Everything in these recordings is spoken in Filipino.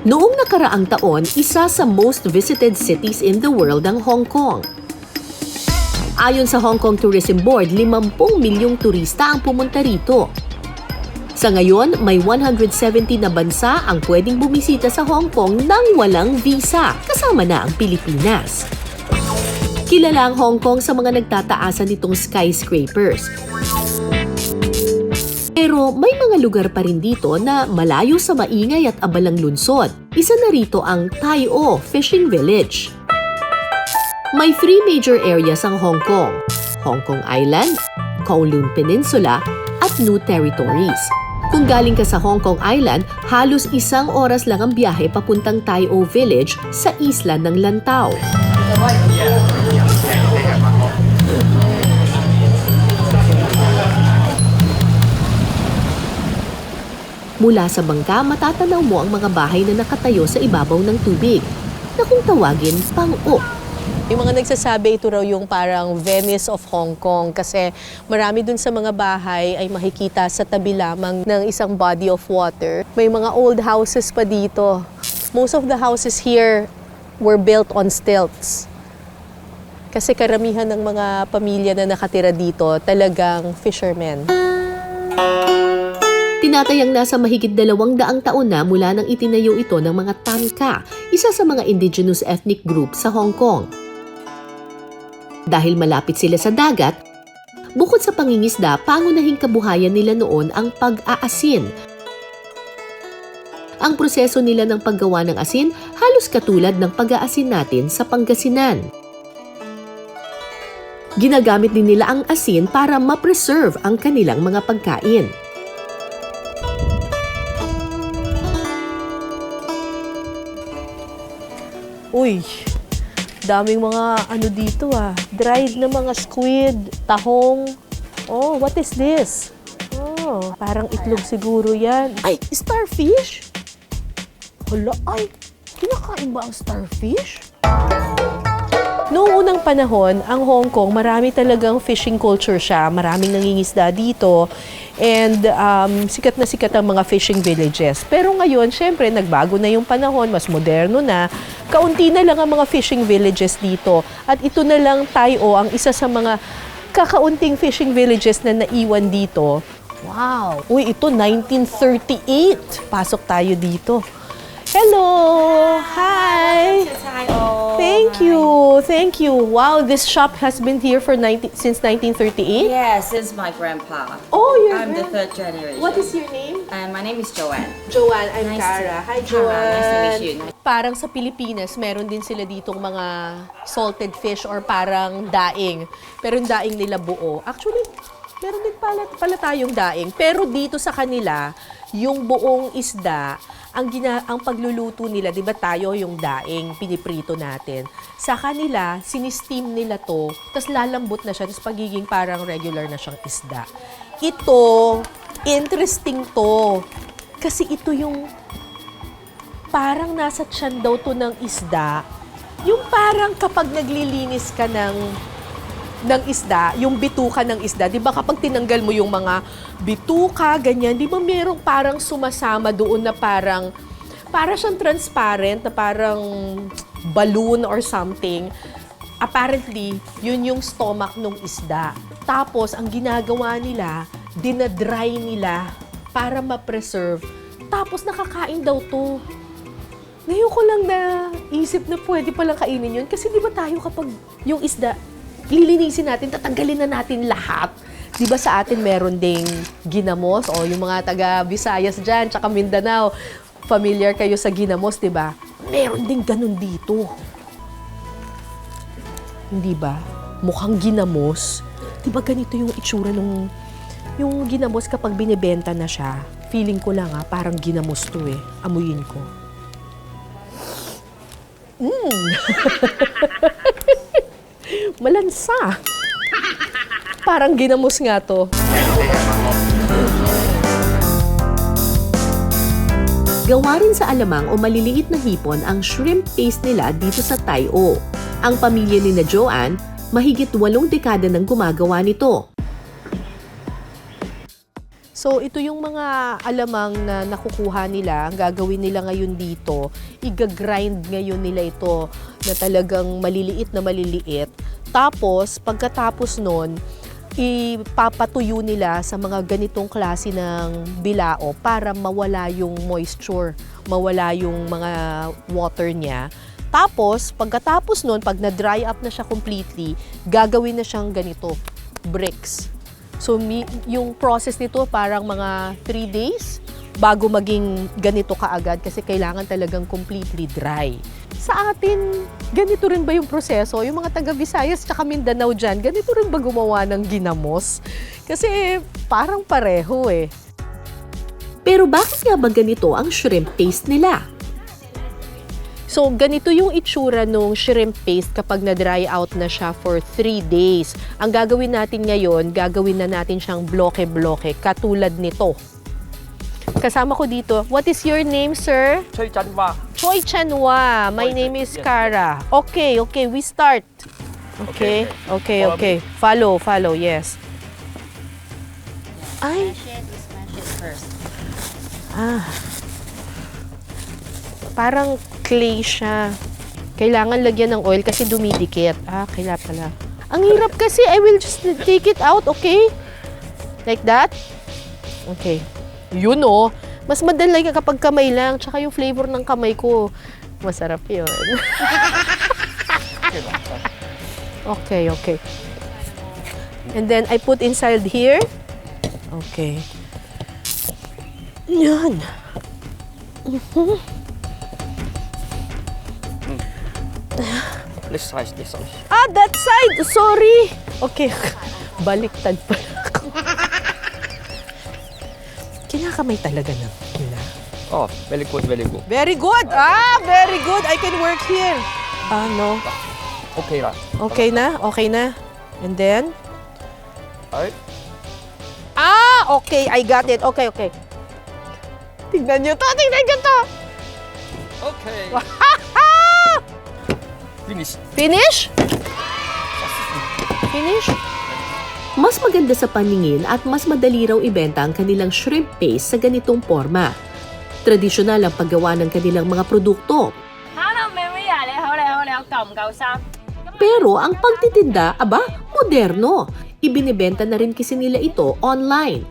Noong nakaraang taon, isa sa most visited cities in the world ang Hong Kong. Ayon sa Hong Kong Tourism Board, 50 milyong turista ang pumunta rito. Sa ngayon, may 170 na bansa ang pwedeng bumisita sa Hong Kong nang walang visa, kasama na ang Pilipinas. Kilala ang Hong Kong sa mga nagtataasan nitong skyscrapers. Pero may mga lugar pa rin dito na malayo sa maingay at abalang lungsod. Isa na rito ang Tai O Fishing Village. May 3 major areas ang Hong Kong: Hong Kong Island, Kowloon Peninsula, at New Territories. Kung galing ka sa Hong Kong Island, halos 1 oras lang ang biyahe papuntang Tai O Village sa isla ng Lantau. Mula sa bangka, matatanaw mo ang mga bahay na nakatayo sa ibabaw ng tubig, na kung tawagin, pang-o. Yung mga nagsasabi ito raw yung parang Venice of Hong Kong kasi marami dun sa mga bahay ay makikita sa tabi lamang ng isang body of water. May mga old houses pa dito. Most of the houses here were built on stilts. Kasi karamihan ng mga pamilya na nakatira dito talagang fishermen. Tinatayang nasa mahigit 200 taon na mula nang itinayo ito ng mga Tanka, isa sa mga indigenous ethnic group sa Hong Kong. Dahil malapit sila sa dagat, bukod sa pangingisda, pangunahing kabuhayan nila noon ang pag-aasin. Ang proseso nila ng paggawa ng asin halos katulad ng pag-aasin natin sa Pangasinan. Ginagamit din nila ang asin para ma-preserve ang kanilang mga pagkain. Uy, daming mga ano dito dried na mga squid, tahong. Oh, what is this? Oh, parang itlog siguro yan. Ay, starfish? Hala, ay, kinakain ba ang starfish? Noong unang panahon, ang Hong Kong, marami talagang fishing culture siya. Maraming nangingisda dito. And sikat na sikat ang mga fishing villages. Pero ngayon, syempre, nagbago na yung panahon, mas moderno na. Kaunti na lang ang mga fishing villages dito. At ito na lang Tai O, ang isa sa mga kakaunting fishing villages na naiwan dito. Wow! Uy, ito 1938. Pasok tayo dito. Hello! Hi! Thank you. Wow, this shop has been here for since 1938? Yeah, since my grandpa. Oh, I'm the 3rd generation. What is your name? My name is Joanne. Joanne, I'm Nice Cara. to- Hi, Cara, Joanne. nice to meet you. Parang sa Pilipinas, meron din sila ditong mga salted fish or parang daing. Pero yung daing nila buo. Actually, meron din pala tayong daing. Pero dito sa kanila, yung buong isda, ang pagluluto nila, di ba tayo yung daing, piniprito natin. Sa kanila, sinisteam nila to, tapos lalambot na siya, tapos pagiging parang regular na siyang isda. Ito, interesting to. Kasi ito yung parang nasa tiyan daw to ng isda. Yung parang kapag naglilinis ka ng isda, yung bituka ng isda, di ba kapag tinanggal mo yung mga bituka, ganyan, di ba merong parang sumasama doon na para siyang transparent, na parang balloon or something. Apparently, yun yung stomach ng isda. Tapos, ang ginagawa nila, dinadry nila para ma-preserve. Tapos, nakakain daw to. Ngayon ko lang naisip na pwede palang kainin yun. Kasi di ba tayo kapag yung isda, lilinisin natin, tatanggalin na natin lahat. Di ba sa atin meron ding ginamos o yung mga taga Visayas dyan, tsaka Mindanao, familiar kayo sa ginamos, di ba? Meron ding ganun dito. Hindi ba? Mukhang ginamos. Di ba ganito yung itsura nung yung ginamos kapag binibenta na siya? Feeling ko lang parang ginamos to Amuyin ko. Malansa. Parang ginamos nga to. Gawa rin sa alamang o maliliit na hipon ang shrimp paste nila dito sa Tai O. Ang pamilya ni na Joanne, mahigit 8 dekada nang gumagawa nito. So, ito yung mga alamang na nakukuha nila. Ang gagawin nila ngayon dito, i-grind ngayon nila ito na talagang maliliit na maliliit. Tapos, pagkatapos nun, ipapatuyo nila sa mga ganitong klase ng bilao para mawala yung moisture, mawala yung mga water niya. Tapos, pagkatapos nun, pag na-dry up na siya completely, gagawin na siyang ganito, bricks. So, yung process nito parang mga 3 days bago maging ganito kaagad kasi kailangan talagang completely dry. Sa atin, ganito rin ba yung proseso? Yung mga taga Visayas tsaka Mindanao dyan, ganito rin ba gumawa ng ginamos? Kasi parang pareho eh. Pero bakit nga ba ganito ang shrimp paste nila? So, ganito yung itsura ng shrimp paste kapag na-dry out na siya for 3 days. Ang gagawin natin ngayon, gagawin na natin siyang bloke-bloke, katulad nito. Kasama ko dito. What is your name, sir? Choi Chanwa. Choi Chanwa. My name is Kara. Okay, we start. Okay. Follow, yes. Ay, Smash it first. parang clay siya. Kailangan lagyan ng oil kasi dumidikit. Kailangan pala. Ang hirap kasi. I will just take it out, okay? Like that? Okay. Yun oh. Mas madali kapag kamay lang. Tsaka yung flavor ng kamay ko. Masarap yun. Okay. And then I put inside here. Okay. Yan. This size, this size. That side! Sorry! Okay. Baliktad pala ako. Kinakamay talaga ng nila. Oh, very good, very good. Very good! Very good! I can work here. No. Okay lah. Okay na. And then? Alright. Okay. I got it. Okay. Tingnan nyo to! Okay. Finish. Finish? Mas maganda sa paningin at mas madali raw ibenta ang kanilang shrimp paste sa ganitong forma. Tradisyonal ang paggawa ng kanilang mga produkto. Pero ang pagtitinda, moderno. Ibinebenta na rin kasi nila ito online.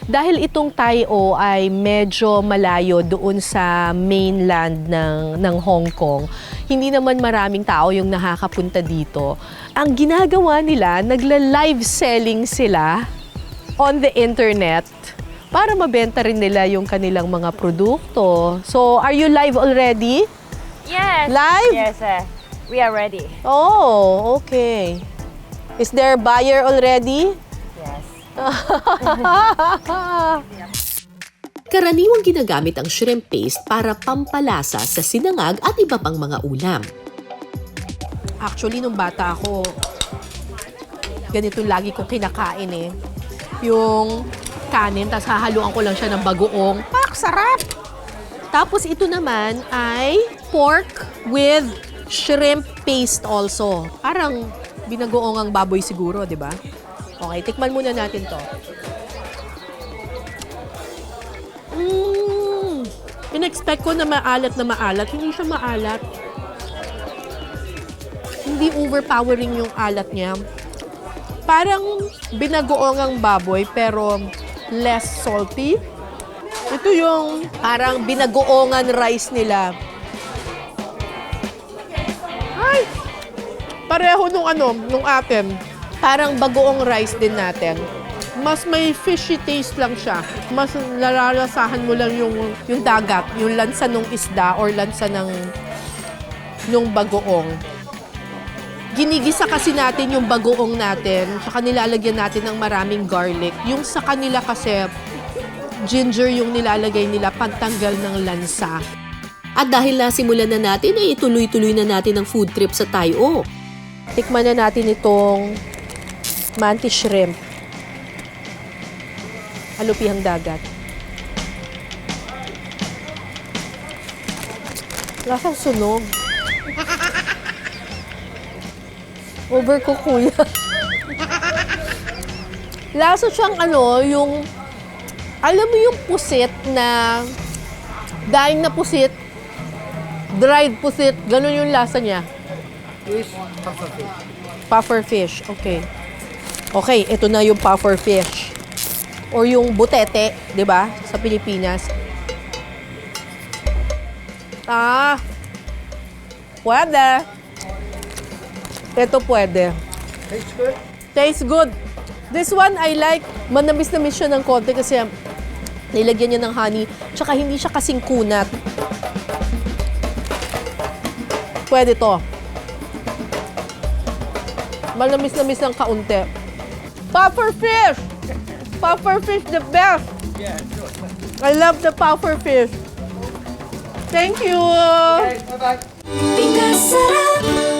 Dahil itong Tai-O ay medyo malayo doon sa mainland ng Hong Kong, hindi naman maraming tao yung nakakapunta dito. Ang ginagawa nila, nagla-live selling sila on the internet para mabenta rin nila yung kanilang mga produkto. So, are you live already? Yes. Live? Yes, we are ready. Oh, okay. Is there a buyer already? Yes. Karaniwang ginagamit ang shrimp paste para pampalasa sa sinangag at iba pang mga ulam. Actually, nung bata ako, ganito lagi kong kinakain eh. Yung kanin, tapos hahaluan ko lang siya ng bagoong. Sarap! Tapos ito naman ay pork with shrimp paste also. Parang binagoong ang baboy siguro, di ba? Okay, tikman muna natin to. In-expect ko na maalat. Hindi siya maalat. Hindi overpowering yung alat niya. Parang binagoong ang baboy pero less salty. Ito yung parang binagoongan rice nila. Ay! Pareho nung atin. Parang bagoong rice din natin. Mas may fishy taste lang siya. Mas nalalasahan mo lang yung dagat, yung lansa ng isda or lansa nung bagoong. Ginigisa kasi natin yung bagoong natin, saka nilalagyan natin ng maraming garlic. Yung sa kanila kasi, ginger yung nilalagay nila pagtanggal ng lansa. At dahil nasimulan na natin, ay ituloy-tuloy na natin ang food trip sa Tai-O. Tikman na natin itong mantis shrimp. Alupihang dagat. Lasang sunog. Overcook kuya. Lasa siyang yung Alam mo yung pusit na, daing na pusit, dried pusit, ganun yung lasa niya. Puffer fish, okay. Okay, ito na yung puffer fish. Or yung butete, di ba? Sa Pilipinas. Pwede. Ito pwede. Tastes good. Tastes good. This one I like. Manamis-namis siya ng konti kasi nilagyan niya ng honey. Tsaka hindi siya kasing kunat. Pwede to. Manamis-namis ng kaunti. Puffer fish! Puffer fish, the best! Yeah, sure. I love the puffer fish. Thank you! Okay, bye-bye. Pinasarap